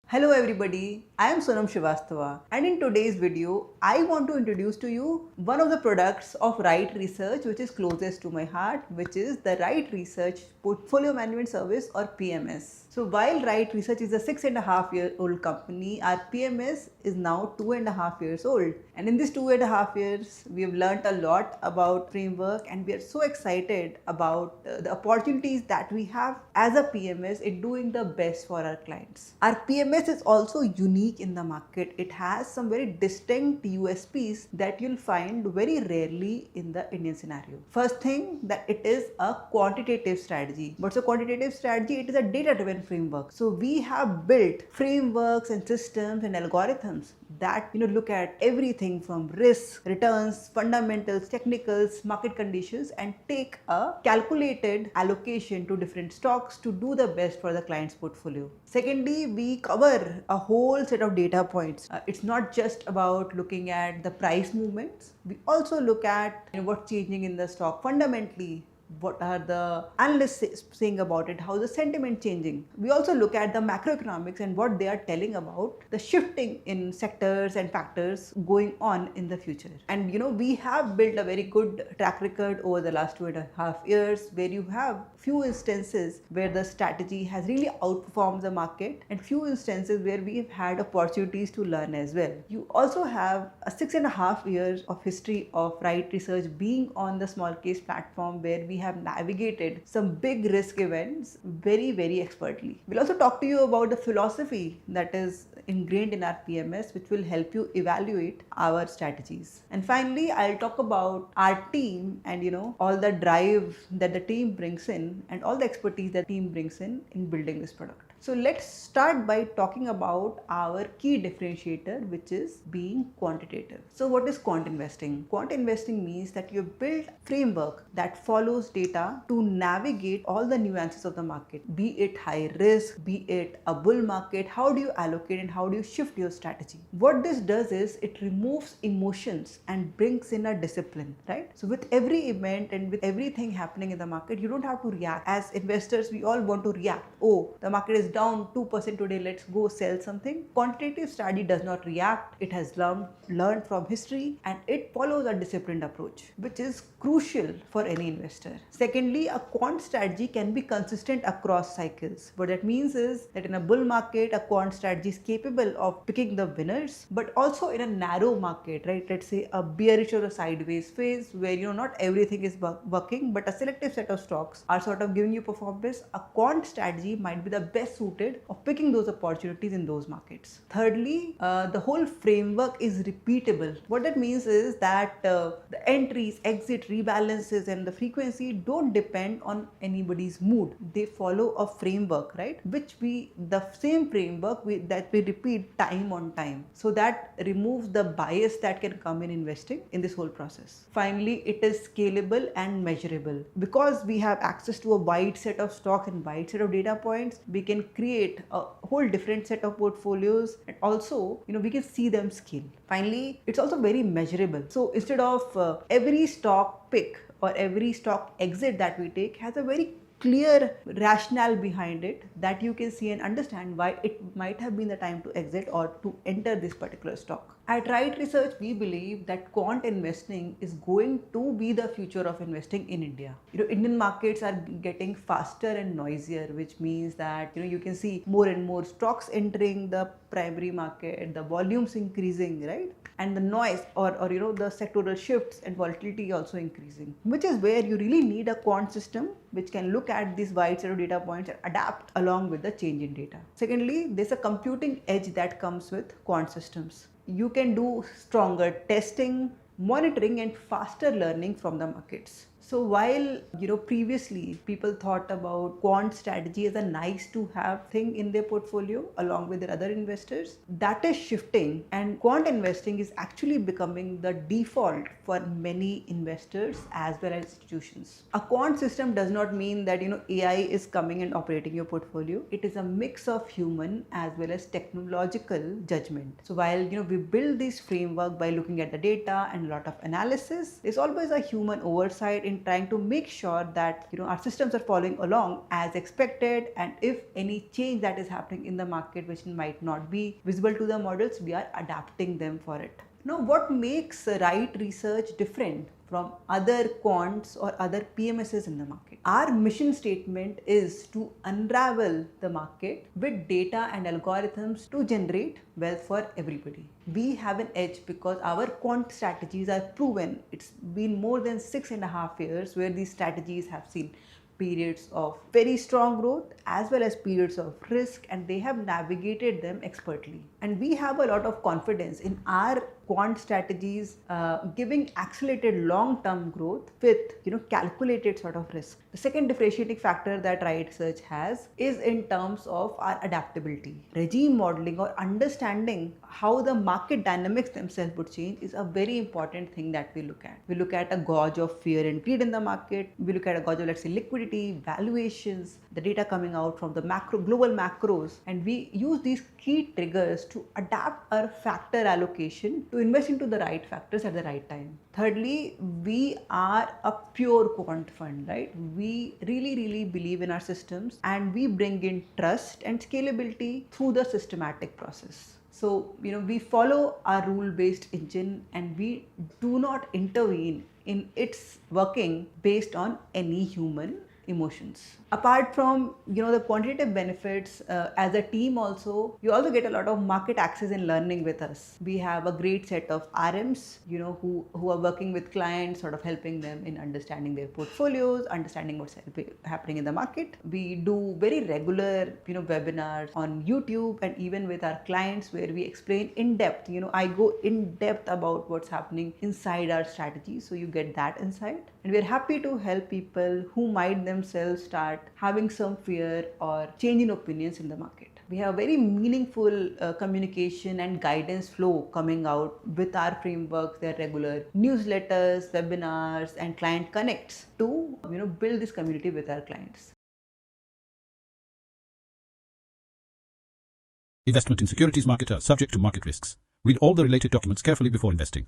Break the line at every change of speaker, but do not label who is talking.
Hello everybody, I am Sonam Srivastava and in today's video I want to introduce to you one of the products of Right Research which is closest to my heart, which is the Right Research Portfolio Management Service or PMS. So while Right Research is a 6.5-year-old company, our PMS is now 2.5 years old, and in these 2.5 years we have learned a lot about framework and we are so excited about the opportunities that we have as a PMS in doing the best for our clients. Our PMS is also unique in the market. It has some very distinct USPs that you'll find very rarely in the Indian scenario. First thing, that it is a quantitative strategy. What's a quantitative strategy? It is a data-driven framework. So we have built frameworks and systems and algorithms that look at everything from risk, returns, fundamentals, technicals, market conditions, and take a calculated allocation to different stocks to do the best for the client's portfolio. Secondly, we cover a whole set of data points. It's not just about looking at the price movements. We also look at what's changing in the stock fundamentally. What are the analysts saying about it? How is the sentiment changing? We also look at the macroeconomics and what they are telling about the shifting in sectors and factors going on in the future. And we have built a very good track record over the last 2.5 years where you have few instances where the strategy has really outperformed the market and few instances where we have had opportunities to learn as well. You also have a 6.5 years of history of Right Research being on the small case platform where we have navigated some big risk events very expertly. We'll also talk to you about the philosophy that is ingrained in our PMS, which will help you evaluate our strategies. And finally, I'll talk about our team and all the drive that the team brings in and all the expertise that the team brings in building this product. So let's start by talking about our key differentiator, which is being quantitative. So what is quant investing? Quant investing means that you build a framework that follows data to navigate all the nuances of the market, be it high risk, be it a bull market. How do you allocate and how do you shift your strategy? What this does is it removes emotions and brings in a discipline, right? So with every event and with everything happening in the market, you don't have to react. As investors, we all want to react. Oh, the market is down 2% today, let's go sell something. Quantitative strategy does not react. It has learned from history and it follows a disciplined approach, which is crucial for any investor. Secondly, a quant strategy can be consistent across cycles. What that means is that in a bull market, a quant strategy is capable of picking the winners, but also in a narrow market, right? Let's say a bearish or a sideways phase where not everything is working, but a selective set of stocks are sort of giving you performance. A quant strategy might be the best suited of picking those opportunities in those markets. Thirdly, the whole framework is repeatable. What that means is that the entries, exit, rebalances and the frequency don't depend on anybody's mood. They follow a framework, right? The same framework that we repeat time on time. So that removes the bias that can come in investing in this whole process. Finally, it is scalable and measurable. Because we have access to a wide set of stock and wide set of data points, we can create a whole different set of portfolios and also we can see them scale. Finally, it's also very measurable. So instead of every stock pick or every stock exit that we take has a very clear rationale behind it that you can see and understand why it might have been the time to exit or to enter this particular stock. At Right Research, we believe that quant investing is going to be the future of investing in India. Indian markets are getting faster and noisier, which means that you can see more and more stocks entering the primary market, the volumes increasing, right? And the noise or the sectoral shifts and volatility also increasing, which is where you really need a quant system which can look at these wide set of data points and adapt along with the change in data. Secondly, there's a computing edge that comes with quant systems. You can do stronger testing, monitoring and faster learning from the markets. So while previously people thought about quant strategy as a nice to have thing in their portfolio along with their other investors, that is shifting and quant investing is actually becoming the default for many investors as well as institutions. A quant system does not mean that AI is coming and operating your portfolio. It is a mix of human as well as technological judgment. So while we build this framework by looking at the data and a lot of analysis, there's always a human oversight in in trying to make sure that our systems are following along as expected, and if any change that is happening in the market which might not be visible to the models, we are adapting them for it. Now, what makes right research different from other quants or other PMSs in the market? Our mission statement is to unravel the market with data and algorithms to generate wealth for everybody. We have an edge because our quant strategies are proven. It's been more than 6.5 years where these strategies have seen periods of very strong growth as well as periods of risk, and they have navigated them expertly. And we have a lot of confidence in our quant strategies giving accelerated long-term growth with calculated sort of risk. The second differentiating factor that Right Research has is in terms of our adaptability. Regime modeling or understanding how the market dynamics themselves would change is a very important thing that we look at. We look at a gauge of fear and greed in the market. We look at a gauge of, let's say, liquidity, valuations, the data coming out from the global macros, and we use these key triggers to adapt our factor allocation to invest into the right factors at the right time. Thirdly, we are a pure quant fund, right? We really believe in our systems, and we bring in trust and scalability through the systematic process. So, we follow our rule-based engine, and we do not intervene in its working based on any human emotions. Apart from the quantitative benefits, as a team also, you also get a lot of market access and learning with us. We have a great set of RMs who are working with clients, sort of helping them in understanding their portfolios, understanding what's happening in the market. We do very regular webinars on YouTube, and even with our clients where we explain in depth. I go in depth about what's happening inside our strategy, so you get that insight. And we're happy to help people who might themselves start having some fear or change in opinions in the market. We have very meaningful communication and guidance flow coming out with our frameworks. There are regular newsletters, webinars, and client connects to build this community with our clients.
Investment in securities market are subject to market risks. Read all the related documents carefully before investing.